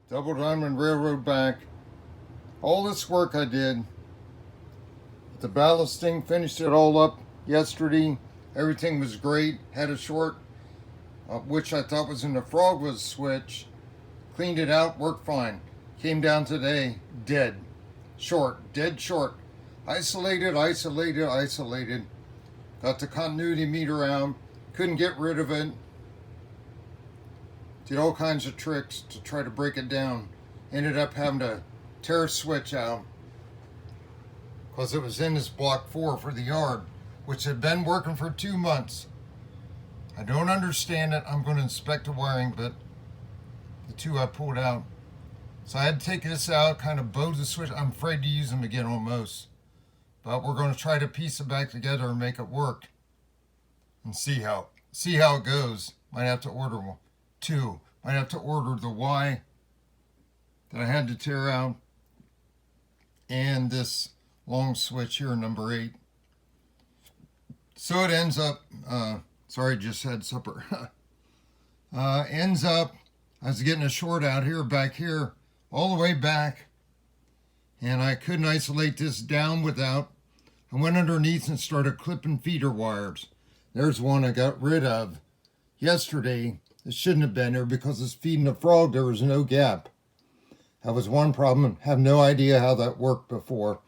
Double Diamond Railroad back. All this work I did, the ballasting, finished it all up yesterday. Everything was great. Had a short, which I thought was in the frogwood switch. Cleaned it out, worked fine. Came down today, dead. Short, dead short. Isolated. Got the continuity meter out. Couldn't get rid of it. Did all kinds of tricks to try to break it down. Ended up having to tear a switch out because it was in this block 4 for the yard, which had been working for 2 months. I don't understand it. I'm going to inspect the wiring, but the two I pulled out. So I had to take this out, kind of bow the switch. I'm afraid to use them again almost. But we're going to try to piece it back together and make it work. And see how it goes. Might have to order 2. Might have to order the Y that I had to tear out. And this long switch here, number 8. So it ends up, sorry, just had supper. Ends up, I was getting a short out here, back here, all the way back. And I couldn't isolate this down without, I went underneath and started clipping feeder wires. There's one I got rid of yesterday. It shouldn't have been there because it's feeding a frog. There was no gap. That was one problem. Have no idea how that worked before.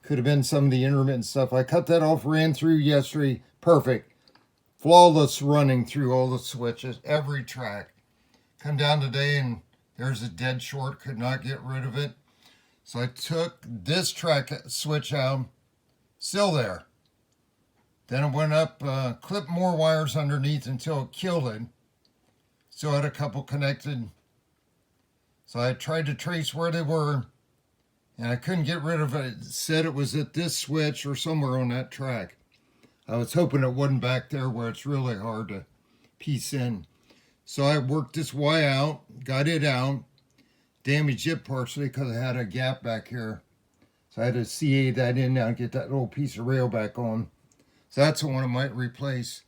Could have been some of the intermittent stuff. I cut that off, ran through yesterday. Perfect. Flawless running through all the switches, every track. Come down today and there's a dead short. Could not get rid of it. So I took this track switch out. Still there. Then I went up, clipped more wires underneath until it killed it. Still had a couple connected. So I tried to trace where they were, and I couldn't get rid of it. It said it was at this switch or somewhere on that track. I was hoping it wasn't back there where it's really hard to piece in. So I worked this Y out, got it out, damaged it partially because I had a gap back here. So I had to CA that in now and get that little piece of rail back on. So that's the one I might replace.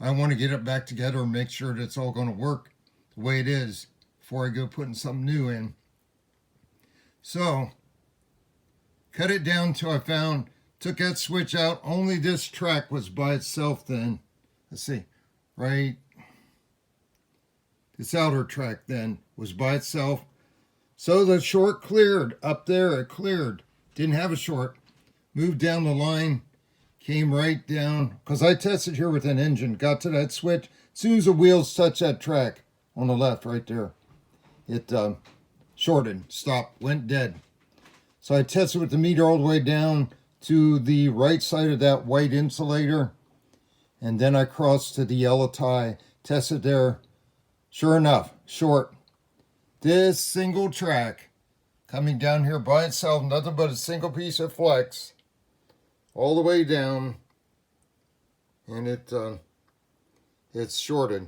I want to get it back together and make sure that it's all going to work the way it is before I go putting something new in. So, cut it down until I found, took that switch out. Only this track was by itself then. Let's see, right? This outer track then was by itself. So the short cleared. Up there it cleared. Didn't have a short. Moved down the line. Came right down. Because I tested here with an engine. Got to that switch. As soon as the wheels touched that track on the left right there, it shorted, stopped, went dead. So I tested with the meter all the way down to the right side of that white insulator. And then I crossed to the yellow tie. Tested there. Sure enough, short. This single track coming down here by itself, nothing but a single piece of flex all the way down, and it's shorted.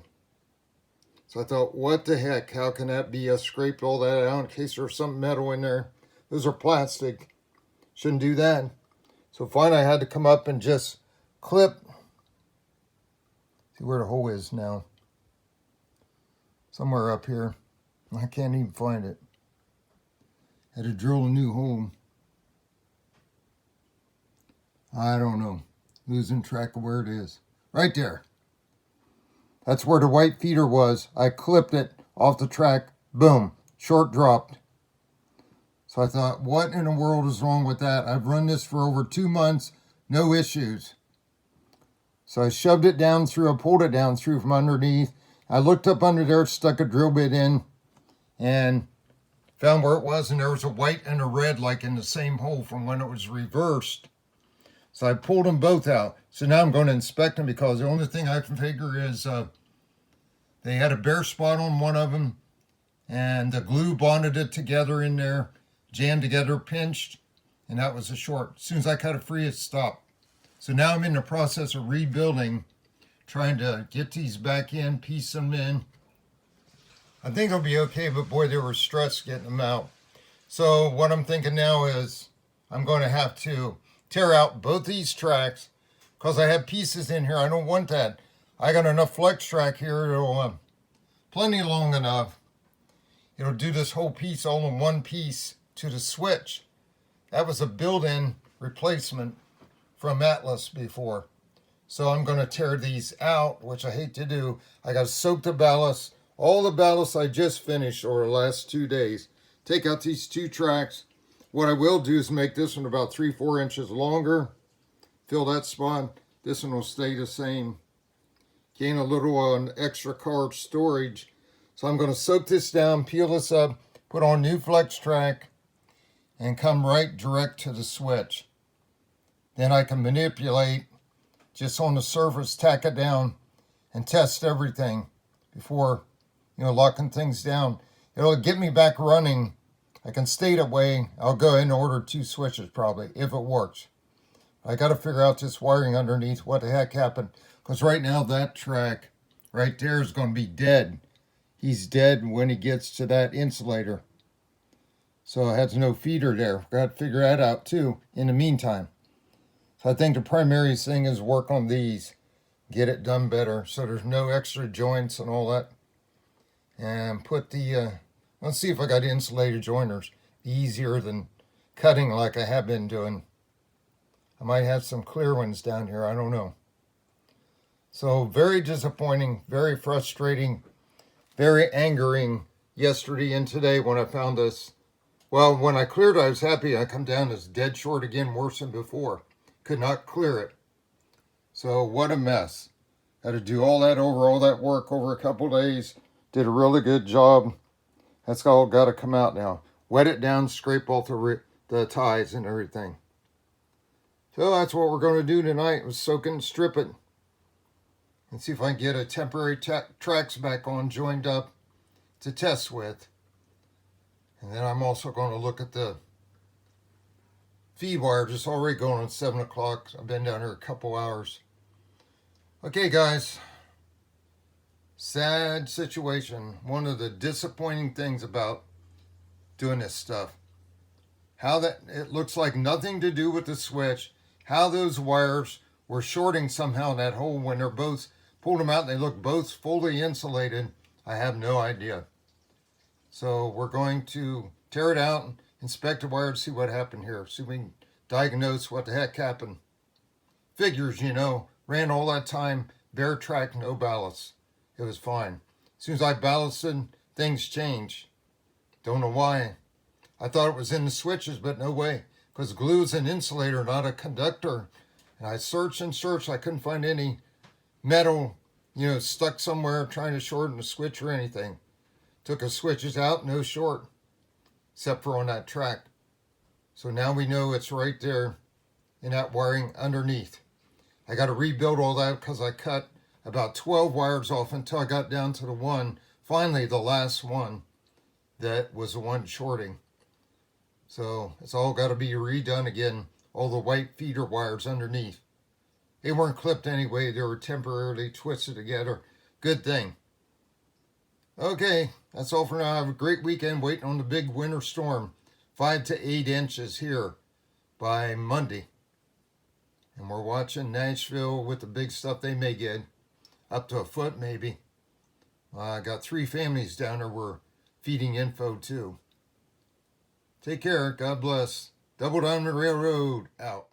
So I thought, what the heck, how can that be? I scraped all that out in case there's some metal in there. Those are plastic, shouldn't do that. So finally I had to come up and just clip. See where the hole is now. Somewhere up here. I can't even find it. Had to drill a new hole. I don't know. Losing track of where it is. Right there. That's where the white feeder was. I clipped it off the track. Boom. Short dropped. So I thought, what in the world is wrong with that? I've run this for over 2 months. No issues. So I shoved it down through. I pulled it down through from underneath. I looked up under there, stuck a drill bit in, and found where it was, and there was a white and a red like in the same hole from when it was reversed. So I pulled them both out. So now I'm going to inspect them because the only thing I can figure is they had a bare spot on one of them, and the glue bonded it together in there, jammed together, pinched, and that was a short. As soon as I cut it free, it stopped. So now I'm in the process of rebuilding, trying to get these back in, piece them in. I think it'll be okay, but boy, they were stressed getting them out. So what I'm thinking now is I'm going to have to tear out both these tracks because I have pieces in here. I don't want that. I got enough flex track here. It'll plenty long enough. it'll do this whole piece all in one piece to the switch. That was a built-in replacement from Atlas before. So I'm going to tear these out, which I hate to do. I got to soak the ballast. All the ballast I just finished over the last 2 days. Take out these 2 tracks. What I will do is make this one about 3-4 inches longer. Fill that spot. This one will stay the same. Gain a little extra carb storage. So I'm going to soak this down, peel this up, put on new flex track, and come right direct to the switch. Then I can manipulate just on the surface, tack it down, and test everything before, locking things down. It'll get me back running. I can stay that way. I'll go ahead and order 2 switches probably, if it works. I got to figure out this wiring underneath, what the heck happened. Because right now that track right there is going to be dead. He's dead when he gets to that insulator. So it has no feeder there. Got to figure that out too in the meantime. So I think the primary thing is work on these. Get it done better so there's no extra joints and all that. And put the, let's see if I got insulated joiners. Easier than cutting like I have been doing. I might have some clear ones down here. I don't know. So very disappointing, very frustrating, very angering yesterday and today when I found this. Well, when I cleared it, I was happy. I come down as dead short again, worse than before. Could not clear it. So what a mess. Had to do all that work over a couple days. Did a really good job. That's all got to come out now. Wet it down, scrape off the ties and everything. So that's what we're going to do tonight. Was soak it and strip it. And see if I can get a temporary tracks back on, joined up to test with. And then I'm also going to look at the feed wire. Just already going on 7 o'clock. I've been down here a couple hours. Okay, guys. Sad situation. One of the disappointing things about doing this stuff. How that it looks like nothing to do with the switch. How those wires were shorting somehow in that hole when they're both pulled them out and they look both fully insulated. I have no idea. So we're going to tear it out and inspect the wire to see what happened here. See if we can diagnose what the heck happened. Figures, ran all that time, bare track, no ballast. It was fine. As soon as I ballasted, things changed. Don't know why. I thought it was in the switches, but no way. Because glue is an insulator, not a conductor. And I searched and searched. I couldn't find any metal, stuck somewhere trying to shorten the switch or anything. Took the switches out, no short. Except for on that track. So now we know it's right there in that wiring underneath. I got to rebuild all that because I cut about 12 wires off until I got down to the one, finally the last one, that was the one shorting. So it's all got to be redone again, all the white feeder wires underneath. They weren't clipped anyway, they were temporarily twisted together. Good thing. Okay, that's all for now. Have a great weekend waiting on the big winter storm. 5 to 8 inches here by Monday. And we're watching Nashville with the big stuff they may get. Up to a foot maybe. I got 3 families down there we're feeding info to. Take care. God bless. Double Diamond Railroad out.